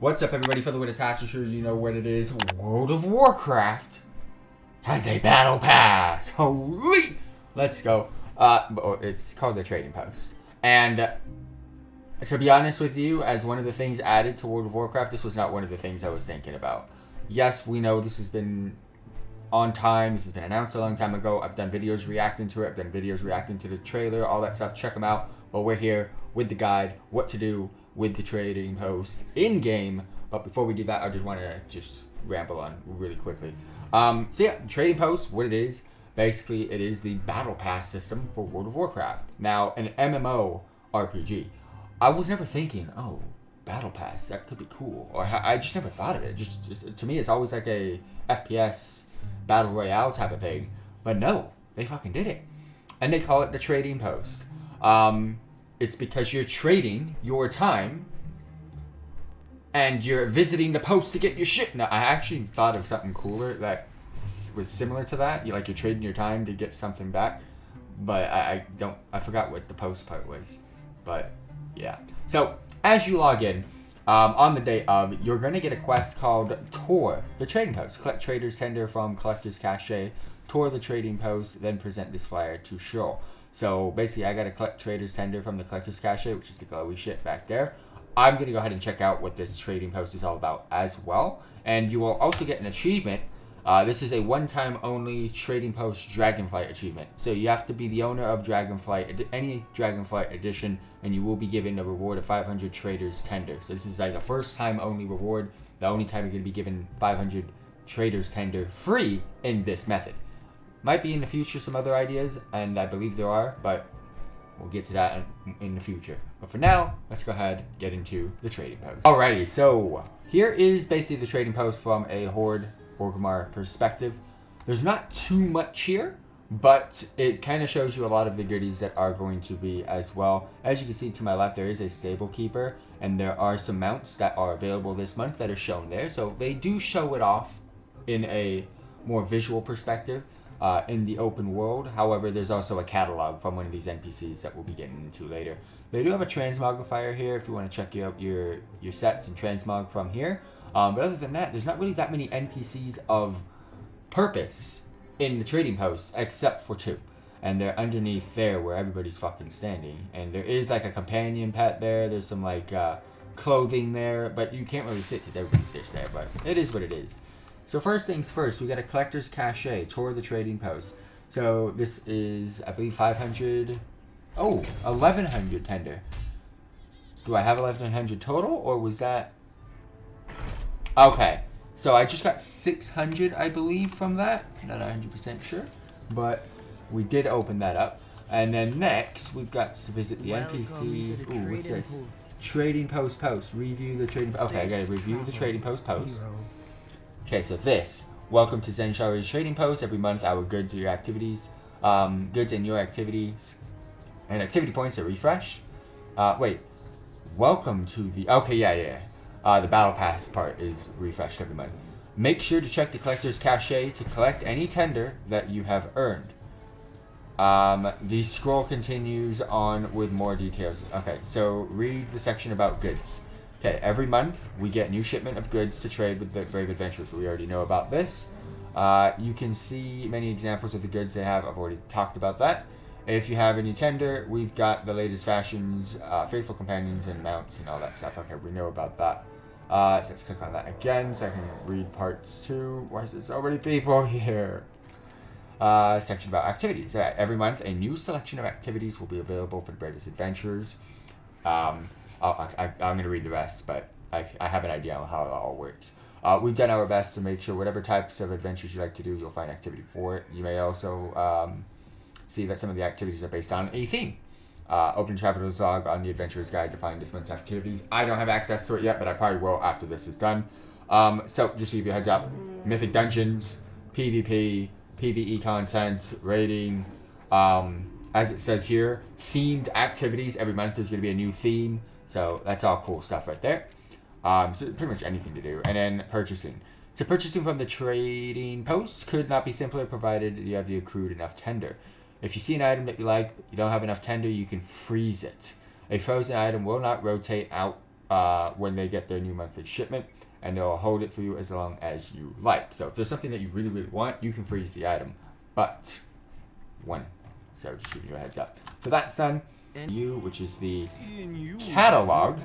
What's up, everybody? FTWitachi, sure you know what it is. World of Warcraft has a battle pass. Holy! Let's go. It's called the Trading Post. And to be honest with you, as one of the things added to World of Warcraft, this was not one of the things I was thinking about. Yes, we know this has been on time. This has been announced a long time ago. I've done videos reacting to it. I've done videos reacting to the trailer, all that stuff. Check them out. But we're here with the guide, what to do with the Trading Post in-game. But before we do that, I just want to ramble on really quickly. So yeah, Trading Post, what it is, basically it is the battle pass system for World of Warcraft. Now, an MMO RPG. I was never thinking, oh, battle pass, that could be cool. Or I just never thought of it. Just to me, it's always like a FPS battle royale type of thing. But no, they fucking did it. And they call it the Trading Post. It's because you're trading your time and you're visiting the post to get your shit. Now, I actually thought of something cooler that was similar to that. You're trading your time to get something back. But I forgot what the post part was. But yeah. So, as you log in, on the day of, you're going to get a quest called Tour the Trading Post. Collect Trader's Tender from Collector's Cache, tour the Trading Post, then present this flyer to show. So basically, I got to collect Trader's Tender from the Collector's Cache, which is the glowy shit back there. I'm going to go ahead and check out what this Trading Post is all about as well. And you will also get an achievement. This is a one-time only Trading Post Dragonflight achievement. So you have to be the owner of Dragonflight, any Dragonflight edition, and you will be given a reward of 500 Trader's Tender. So this is like a first-time only reward. The only time you're going to be given 500 Trader's Tender free in this method. Might be in the future some other ideas, and I believe there are, but we'll get to that in the future. But for now, let's go ahead and get into the Trading Post. Alrighty, so here is basically the Trading Post from a Horde Orgrimmar perspective. There's not too much here, but it kind of shows you a lot of the goodies that are going to be as well. As you can see to my left, there is a Stable Keeper, and there are some mounts that are available this month that are shown there. So they do show it off in a more visual perspective. In the open world. However, there's also a catalog from one of these NPCs that we'll be getting into later. They do have a transmogrifier here if you want to check out your sets and transmog from here. But other than that, there's not really that many NPCs of purpose in the Trading Post except for two. And they're underneath there where everybody's fucking standing. And there is like a companion pet there. There's some like clothing there. But you can't really sit because everybody sits there. But it is what it is. So first things first, we got a Collector's Cache, tour the Trading Post. So this is, I believe, 500, 1,100 tender. Do I have 1,100 total, or was that? Okay, so I just got 600, I believe, from that. Not 100% sure, but we did open that up. And then next, we've got to visit the NPC. Ooh, what's this? Trading Post. Review the Trading Post. Okay, I gotta review the Trading Post. Okay, so this. Welcome to Zenshari's Trading Post. Every month, our goods are your activities. Goods and your activities. And activity points are refreshed. Welcome to the... Okay, yeah. The Battle Pass part is refreshed every month. Make sure to check the Collector's Cache to collect any tender that you have earned. The scroll continues on with more details. Okay, so read the section about goods. Okay, every month we get new shipment of goods to trade with the Brave Adventurers. We already know about this. You can see many examples of the goods they have. I've already talked about that. If you have any tender, we've got the latest fashions, faithful companions, and mounts, and all that stuff. Okay, we know about that. So let's click on that again so I can read parts 2. Why is there so many people here? Section about activities. All right, every month a new selection of activities will be available for the bravest adventurers. I'm going to read the rest, but I have an idea on how it all works. We've done our best to make sure whatever types of adventures you like to do, you'll find activity for it. You may also see that some of the activities are based on a theme. Open Traveler's Log on the Adventurer's Guide to find this month's activities. I don't have access to it yet, but I probably will after this is done. So just to give you a heads up, Mythic Dungeons, PvP, PvE content, raiding, as it says here, themed activities. Every month there's going to be a new theme. So that's all cool stuff right there. So pretty much anything to do. And then purchasing. So purchasing from the Trading Post could not be simpler provided you have the accrued enough tender. If you see an item that you like, but you don't have enough tender, you can freeze it. A frozen item will not rotate out when they get their new monthly shipment, and they'll hold it for you as long as you like. So if there's something that you really, really want, you can freeze the item. But one. So just giving you a heads up. So that's done. Which is the catalog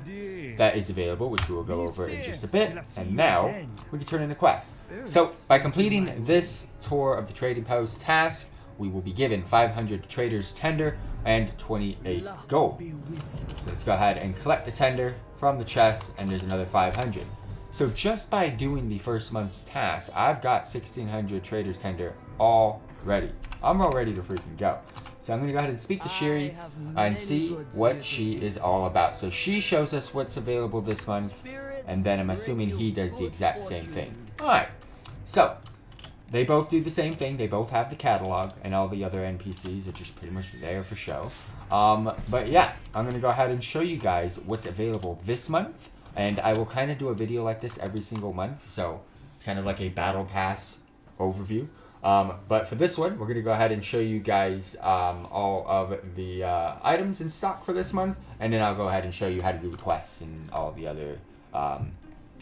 that is available, which we will go over in just a bit. And now we can turn into quests. So by completing this tour of the trading post task, we will be given 500 traders tender and 28 gold. So let's go ahead and collect the tender from the chest, and there's another 500. So just by doing the first month's task, I've got 1600 traders tender already. I'm all ready to freaking go. So I'm going to go ahead and speak to Shiri and see what she is all about. So she shows us what's available this month, and then I'm assuming he does the exact same thing. Alright, so they both do the same thing. They both have the catalog, and all the other NPCs are just pretty much there for show. But yeah, I'm going to go ahead and show you guys what's available this month, and I will kind of do a video like this every single month, so it's kind of like a battle pass overview. But for this one, we're going to go ahead and show you guys all of the items in stock for this month. And then I'll go ahead and show you how to do the quests and all the other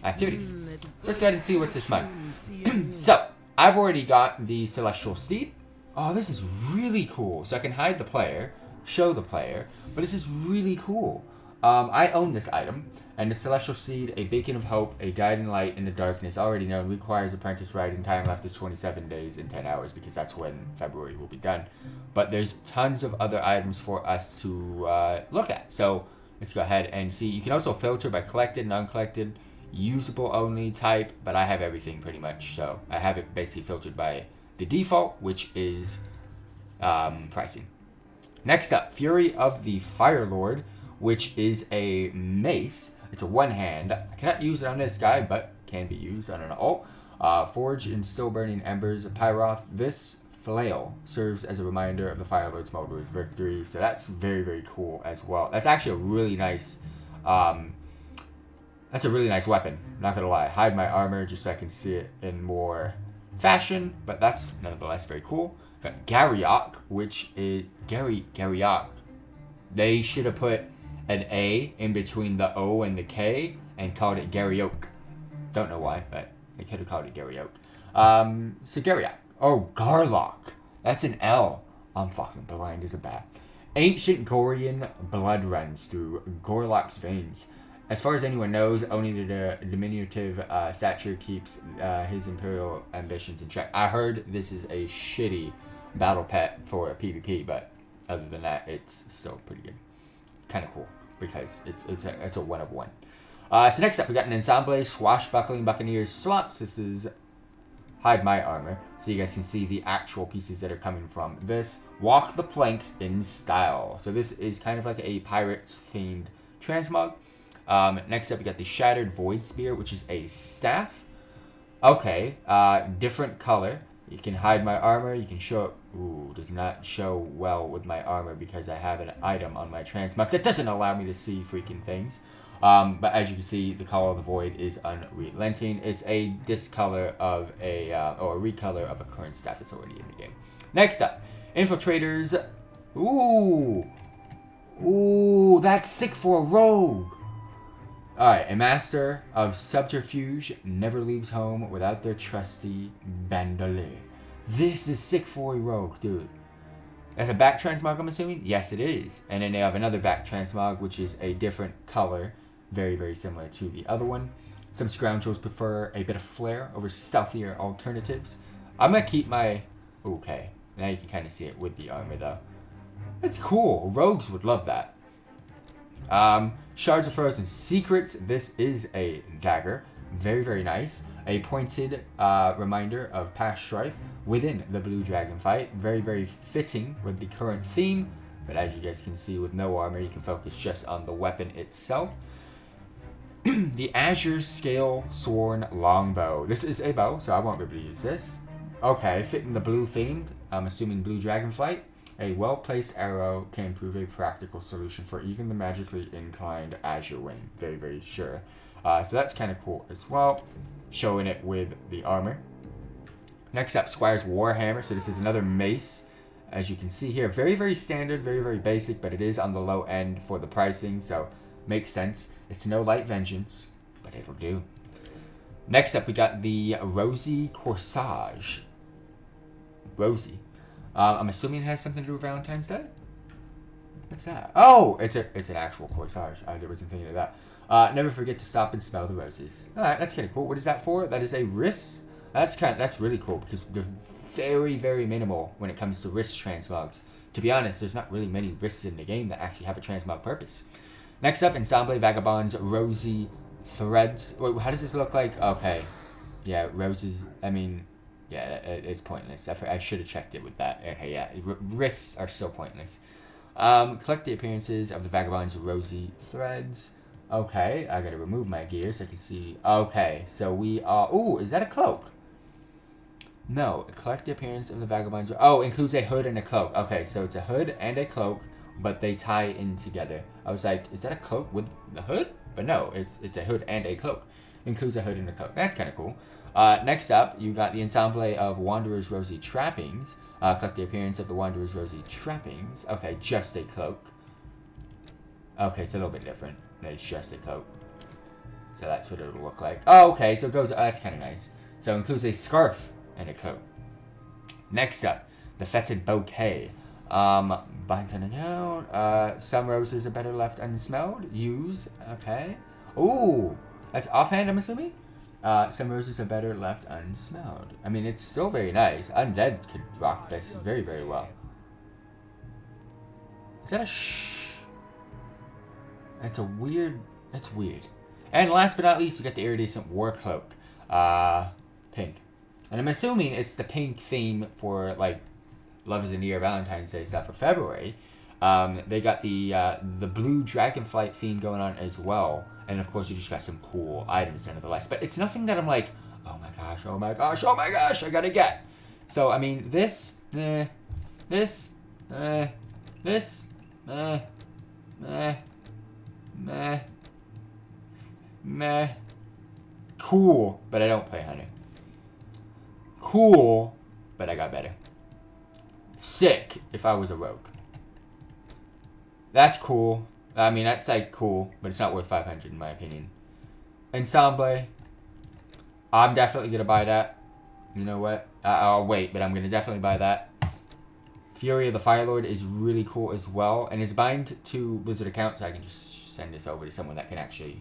activities. So let's go ahead and see what's this month. So, I've already got the Celestial Steed. Oh, this is really cool. So I can hide the player, show the player, but this is really cool. I own this item, and the Celestial Seed, a beacon of hope, a guiding light in the darkness, already known, requires apprentice riding time left is 27 days and 10 hours, because that's when February will be done. But there's tons of other items for us to look at. So let's go ahead and see. You can also filter by collected, non-collected, usable only type, but I have everything pretty much. So I have it basically filtered by the default, which is pricing. Next up, Fury of the Fire Lord, which is a mace. It's a one-hand. I cannot use it on this guy, but can be used on an alt. Forged in still burning embers of Pyroth. This flail serves as a reminder of the Fire Lord's Mulder's victory. So that's very, very cool as well. That's actually a really nice, that's a really nice weapon. Not gonna lie. Hide my armor just so I can see it in more fashion, but that's nonetheless very cool. Got Garryok, which is Garryok. They should have put an A in between the O and the K and called it Garryok. Don't know why, but they could have called it Garryok. So Garryok. Oh, Garlock. That's an L. I'm fucking blind as a bat. Ancient Gorian blood runs through Gorlock's veins. As far as anyone knows, only the diminutive stature keeps his imperial ambitions in check. I heard this is a shitty battle pet for PvP, but other than that, it's still pretty good. Kind of cool because it's a one of one. So next up, we got an ensemble swashbuckling buccaneers slots. This is hide my armor, so you guys can see the actual pieces that are coming from this. Walk the planks in style. So this is kind of like a pirates themed transmog. Next up, we got the shattered void spear, which is a staff. Okay, different color. You can hide my armor. You can show it. Ooh, does not show well with my armor because I have an item on my transmog that doesn't allow me to see freaking things. But as you can see, the color of the void is unrelenting. It's a discolor of a, or a recolor of a current staff that's already in the game. Next up, infiltrators. Ooh, ooh, that's sick for a rogue. Alright, a master of subterfuge never leaves home without their trusty bandolier. This is sick for a rogue, dude. That's a back transmog, I'm assuming? Yes, it is. And then they have another back transmog, which is a different color. Very, very similar to the other one. Some scoundrels prefer a bit of flair over stealthier alternatives. I'm going to keep my... Okay, now you can kind of see it with the armor, though. That's cool. Rogues would love that. Shards of Frozen Secrets. This is a dagger. Very, very nice. A pointed reminder of past strife within the Blue Dragon fight. Very, very fitting with the current theme. But as you guys can see, with no armor, you can focus just on the weapon itself. The Azure Scale Sworn Longbow. This is a bow, so I won't be able to use this. Okay, fitting the blue theme. I'm assuming Blue Dragon fight. A well-placed arrow can prove a practical solution for even the magically inclined Azure Wing. Very, very sure. So that's kind of cool as well. Showing it with the armor. Next up, Squire's Warhammer. So this is another mace. As you can see here, very, very standard, very, very basic, but it is on the low end for the pricing. So Makes sense. It's no light vengeance, but it'll do. Next up, we got the Rosy Corsage. Rosy. I'm assuming it has something to do with Valentine's Day? What's that? Oh, it's an actual corsage. I wasn't thinking of that. Never forget to stop and smell the roses. Alright, that's kind of cool. What is that for? That is a wrist. That's really cool because they're very, very minimal when it comes to wrist transmogs. To be honest, there's not really many wrists in the game that actually have a transmog purpose. Next up, Ensemble Vagabond's Rosy Threads. Wait, how does this look like? Okay. Yeah, roses. I mean, yeah, it's pointless. I should have checked it with that. Okay, yeah. Wrists are still pointless. Collect the appearances of the Vagabond's Rosy Threads. Okay, I gotta remove my gear so I can see. Okay, so we are... Ooh, is that a cloak? No, collect the appearance of the Vagabond's... Oh, includes a hood and a cloak. Okay, so it's a hood and a cloak, but they tie in together. I was like, is that a cloak with the hood? But no, it's a hood and a cloak. Includes a hood and a cloak. That's kind of cool. Next up, you got the Ensemble of Wanderer's Rosy Trappings. Collect the appearance of the Wanderer's Rosy Trappings. Okay, just a cloak. Okay, it's a little bit different. That it's just a cloak. So that's what it'll look like. Oh, okay, so it goes... that's kind of nice. So it includes a scarf and a coat. Next up, the Fetid Bouquet. Binds on account. Some roses are better left unsmelled. Use. Okay. Ooh, that's offhand, I'm assuming? Some roses are better left unsmelled. I mean, it's still very nice. Undead could rock this very, very well. Is that a That's a weird... That's weird. And last but not least, you got the Iridescent War Cloak. Pink. And I'm assuming it's the pink theme for, like, Love is in the Year Valentine's Day stuff for February. They got the blue Dragonflight theme going on as well. And of course, you just got some cool items nonetheless. But it's nothing that I'm like, oh my gosh, oh my gosh, oh my gosh, I gotta get. So, I mean, this, cool, but I don't play Hunter. Cool, but I got better. Sick if I was a rogue. That's cool. I mean, that's like cool, but it's not worth 500 in my opinion. Ensemble. I'm definitely going to buy that. You know what? I'll wait, but I'm going to definitely buy that. Fury of the Firelord is really cool as well. And it's bind to Blizzard account, so I can just send this over to someone that can actually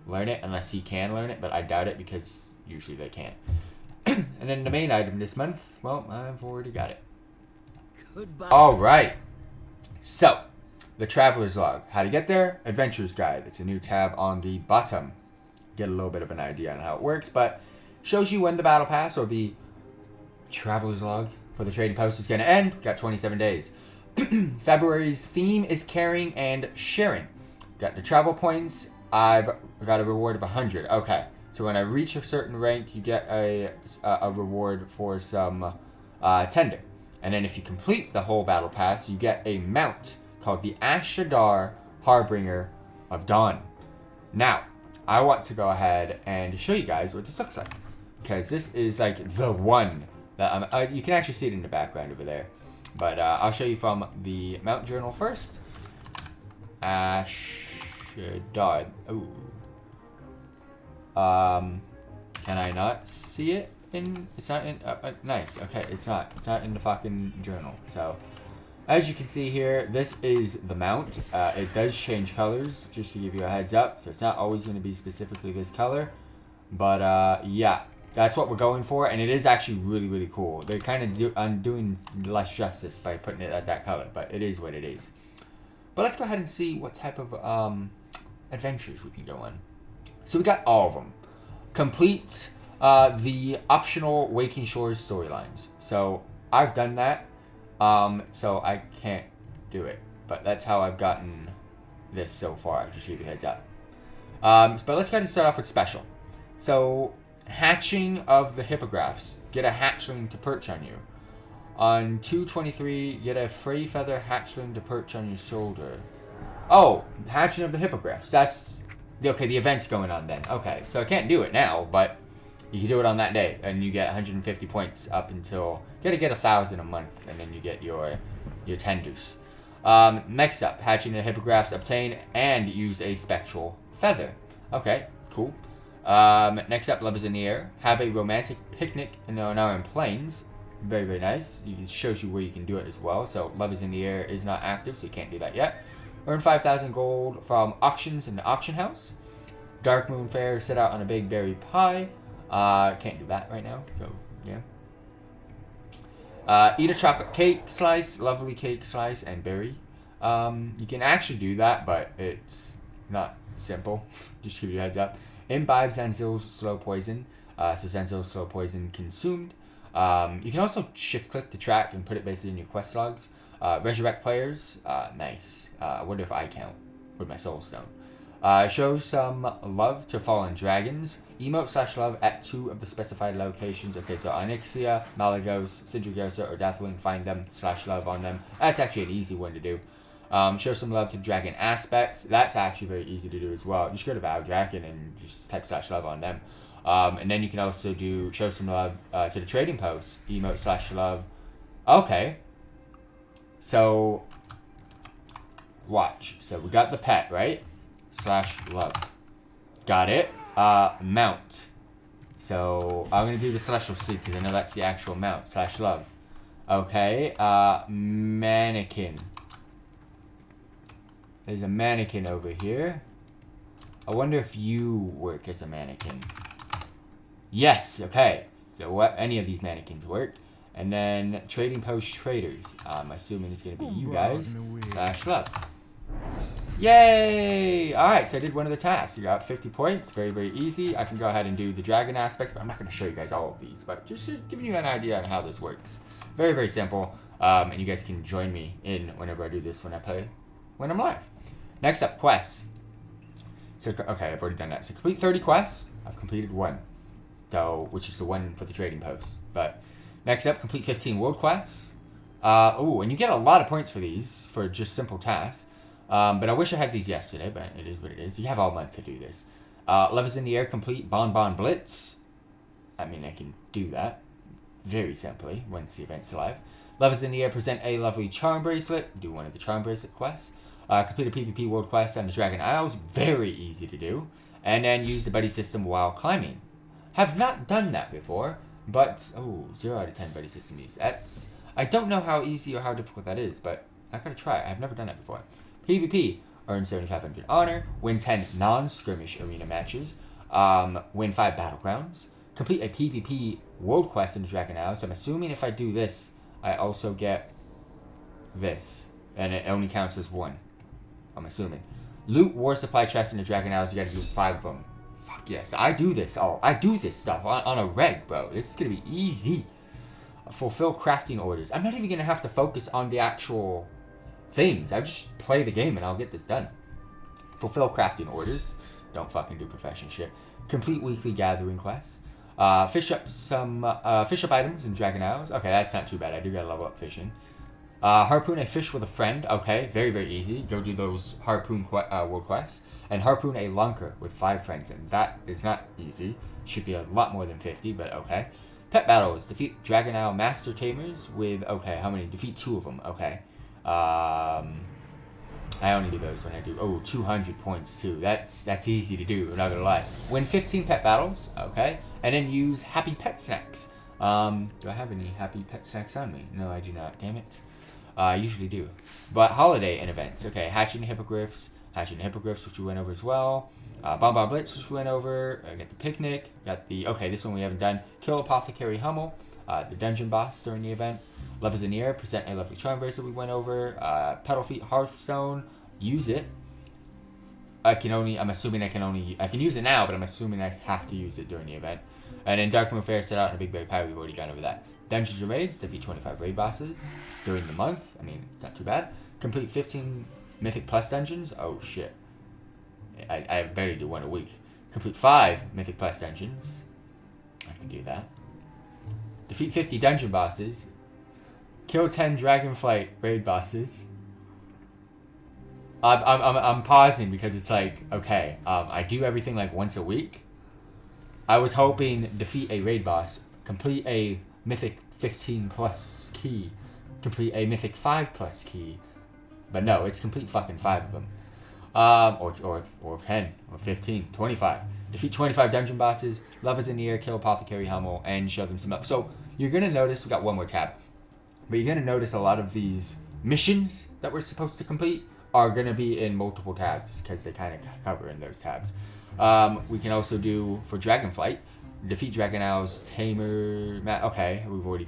learn it. Unless he can learn it, but I doubt it because usually they can't. And then the main item this month, well, I've already got it. Goodbye. All right. So, the Traveler's Log. How to get there? Adventurer's Guide. It's a new tab on the bottom. Get a little bit of an idea on how it works, but shows you when the Battle Pass or the Traveler's Log for the Trading Post is going to end. Got 27 days. February's theme is caring and sharing. Got the travel points. I've got a reward of 100. Okay. So when I reach a certain rank, you get a reward for some tender. And then if you complete the whole Battle Pass, you get a mount called the Ashadar Harbinger of Dawn. Now, I want to go ahead and show you guys what this looks like. Because this is like the one that you can actually see it in the background over there. But I'll show you from the mount journal first. Ashadar. Ooh. Can I not see it? It's not in... nice. Okay, it's not in the fucking journal. So, as you can see here, this is the mount. It does change colors, just to give you a heads up. So, it's not always going to be specifically this color. But, yeah. That's what we're going for. And it is actually really, really cool. They're kind of doing less justice by putting it at that color. But it is what it is. But let's go ahead and see what type of adventures we can go on. So, we got all of them. Complete... the optional Waking Shores storylines. So I've done that. So I can't do it. But that's how I've gotten this so far. Just to give you a heads up. But let's go ahead and start off with special. So hatching of the hippogriffs. Get a hatchling to perch on you. On 223, get a fray feather hatchling to perch on your shoulder. Oh, hatching of the hippogriffs. That's okay. The event's going on then. Okay, so I can't do it now, but you can do it on that day, and you get 150 points up until... You gotta get 1,000 a month, and then you get your tenders. Next up, hatching the hippogriffs, obtain and use a spectral feather. Okay, cool. Next up, love is in the air. Have a romantic picnic in the Onaran Plains. Very, very nice. It shows you where you can do it as well. So, love is in the air is not active, so you can't do that yet. Earn 5,000 gold from auctions in the auction house. Dark Moon Fair, set out on a big berry pie. Can't do that right now, so yeah. Eat a chocolate cake slice, lovely cake slice, and berry. You can actually do that, but it's not simple. Just to give you a heads up. Imbibe Zanzil's slow poison. So Zanzil's slow poison consumed. You can also shift click the track and put it basically in your quest logs. Resurrect players. Nice. I wonder if I count with my soul stone. Show some love to fallen dragons. Emote / love at 2 of the specified locations. Okay, so Onyxia, Malagos, Sidrigosa, or Deathwing, find them / love on them. That's actually an easy one to do. Show some love to dragon aspects. That's actually very easy to do as well. Just go to Vow Dragon and just type / love on them. And then you can also do show some love to the trading post. Emote / love. Okay. So, watch. So we got the pet, right? / love. Got it. Mount. So I'm gonna do the Celestial Sleep because I know that's the actual mount / love. Okay. Mannequin. There's a mannequin over here. I wonder if you work as a mannequin. Yes. Okay. So what? Any of these mannequins work. And then trading post traders. I'm assuming it's gonna be you guys / love. Yay! Alright, so I did one of the tasks. You got 50 points. Very, very easy. I can go ahead and do the dragon aspects, but I'm not going to show you guys all of these. But just giving you an idea on how this works. Very, very simple. And you guys can join me in whenever I do this when I'm live. Next up, quests. So, okay, I've already done that. So complete 30 quests. I've completed 1. So, which is the one for the trading post. But next up, complete 15 world quests. And you get a lot of points for these, for just simple tasks. But I wish I had these yesterday, but it is what it is. You have all month to do this. Love is in the air, complete Bon Bon Blitz. I mean, I can do that very simply once the event's live. Love is in the air, present a lovely charm bracelet. Do one of the charm bracelet quests. Complete a PvP world quest on the Dragon Isles. Very easy to do. And then use the buddy system while climbing. Have not done that before, but 0 out of 10 buddy system use. I don't know how easy or how difficult that is, but I gotta try it. I've never done that before. PvP, earn 7,500 honor, win 10 non-skirmish arena matches, win 5 battlegrounds, complete a PvP world quest in the Dragon Isles. So I'm assuming if I do this, I also get this, and it only counts as 1. I'm assuming. Loot war supply chests in the Dragon Isles. You gotta do 5 of them. Fuck yes, I do this stuff on a reg, bro. This is gonna be easy. Fulfill crafting orders. I'm not even gonna have to focus on the actual things. I just play the game and I'll get this done. Fulfill crafting orders. Don't fucking do profession shit. Complete weekly gathering quests. Fish up items in Dragon Isles. Okay, that's not too bad. I do gotta level up fishing. Harpoon a fish with a friend. Okay, very, very easy. Go do those harpoon world quests. And harpoon a lunker with 5 friends. And that is not easy. Should be a lot more than 50, but okay. Pet battles. Defeat Dragon Isle Master Tamers with, okay, how many? Defeat 2 of them. Okay. I only do those when I do 200 points too. That's easy to do, not gonna lie. Win 15 pet battles, okay, and then use happy pet snacks. Do I have any happy pet snacks on me? No, I do not. Damn it. I usually do. But holiday and events, okay. Hatching hippogriffs, which we went over as well. Bon Bon Blitz, which we went over. I got the picnic. Got the this one we haven't done. Kill Apothecary Hummel, the dungeon boss during the event. Love is in the air, present a lovely charm bracelet we went over. Petal Feet Hearthstone, use it. I can use it now, but I'm assuming I have to use it during the event. And then Dark Moon Fair set out in a big berry pie, we've already gone over that. Dungeons and Raids, defeat 25 raid bosses during the month. I mean, it's not too bad. Complete 15 Mythic Plus dungeons. Oh shit. I barely do 1 a week. Complete 5 Mythic Plus dungeons. I can do that. Defeat 50 dungeon bosses. Kill 10 Dragonflight raid bosses. I'm pausing because it's like, okay, I do everything like once a week. I was hoping defeat a raid boss, complete a Mythic 15 plus key, complete a Mythic 5 plus key, But no, it's complete fucking 5 of them. Or 10, or 15, 25. Defeat 25 dungeon bosses, Love is in the Air, kill Apothecary Hummel, and show them some up. So you're going to notice, we got one more tab, but you're going to notice a lot of these missions that we're supposed to complete are going to be in multiple tabs, because they kind of cover in those tabs. We can also do, for Dragonflight, defeat Dragon Owl's Tamer. Okay, we've already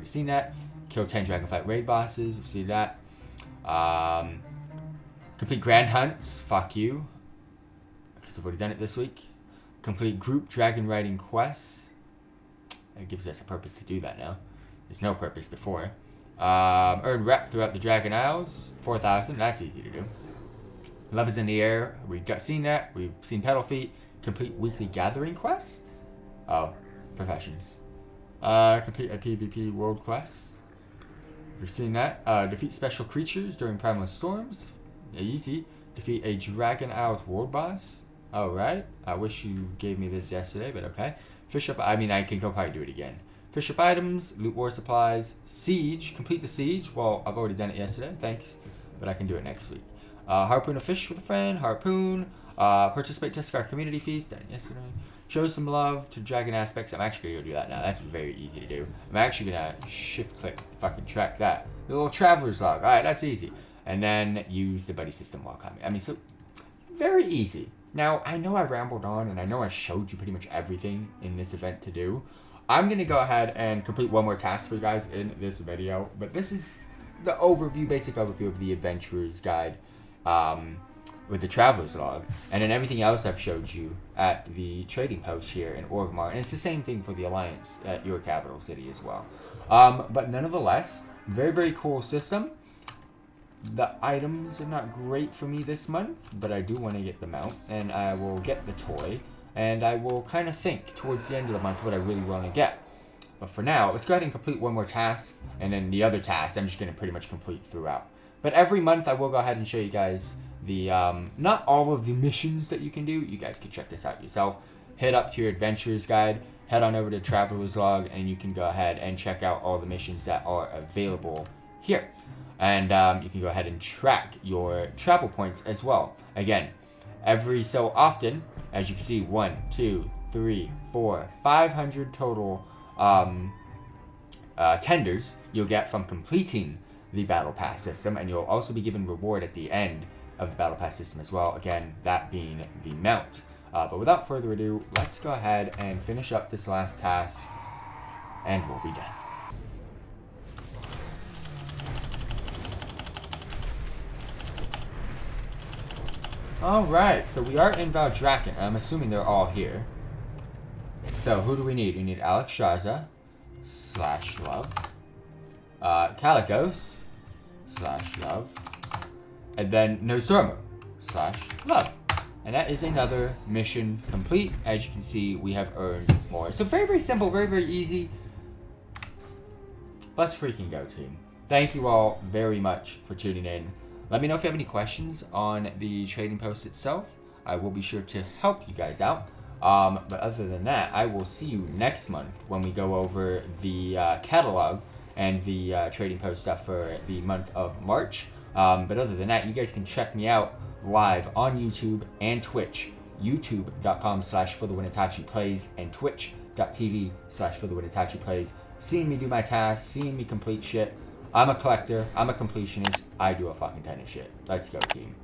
seen that. Kill 10 Dragonflight raid bosses. We've seen that. Complete Grand Hunts. Fuck you, because I've already done it this week. Complete group dragon riding quests. It gives us a purpose to do that now. There's no purpose before. Earn rep throughout the Dragon Isles. 4,000. That's easy to do. Love is in the Air. We've seen that. We've seen Pedal Feet. Complete weekly gathering quests. Oh, professions. Complete a PvP world quest. We've seen that. Defeat special creatures during primal storms. Easy. Defeat a Dragon Isles world boss. Alright. I wish you gave me this yesterday, but okay. Fish up. I mean, I can go probably do it again. Fish up items. Loot war supplies. Siege. Complete the siege. Well, I've already done it yesterday. Thanks. But I can do it next week. Harpoon a fish with a friend. Harpoon. Participate to our community feast. Done it yesterday. Show some love to dragon aspects. I'm actually going to go do that now. That's very easy to do. I'm actually going to shift click fucking track that. The little traveler's log. Alright, that's easy. And then use the buddy system while coming. I mean, so very easy. Now, I know I rambled on and I know I showed you pretty much everything in this event to do. I'm going to go ahead and complete one more task for you guys in this video. But this is the overview, basic overview of the Adventurer's Guide. With the Traveler's Log, and then everything else I've showed you at the trading post here in Orgrimmar, and it's the same thing for the Alliance at your capital city as well. But nonetheless, very, very cool system. The items are not great for me this month, but I do want to get them out, and I will get the toy, and I will kind of think towards the end of the month what I really want to get. But for now, let's go ahead and complete one more task, and then the other tasks I'm just going to pretty much complete throughout. But every month I will go ahead and show you guys the, not all of the missions that you can do. You guys can check this out yourself. Head up to your Adventurer's Guide, head on over to Traveler's Log, and you can go ahead and check out all the missions that are available here. And you can go ahead and track your travel points as well. Again, every so often, as you can see, 1, 2, 3, 4, 500 total tenders you'll get from completing the Battle Pass system, and you'll also be given reward at the end of the Battle Pass system as well, again, that being the mount. But without further ado, let's go ahead and finish up this last task, and we'll be done. Alright, so we are in Valdrakken, and I'm assuming they're all here. So, who do we need? We need Alexstrasza / love, Calicos / love, and then Nozomu / love. And that is another mission complete. As you can see, we have earned more. So very, very simple, very, very easy. Let's freaking go, team. Thank you all very much for tuning in. Let me know if you have any questions on the trading post itself. I will be sure to help you guys out. But other than that, I will see you next month when we go over the catalog and the trading post stuff for the month of March. But other than that, you guys can check me out live on YouTube and Twitch. youtube.com/ForTheWitachi and twitch.tv/ForTheWitachi. Seeing me do my tasks, seeing me complete shit. I'm a collector, I'm a completionist, I do a fucking ton of shit. Let's go, team.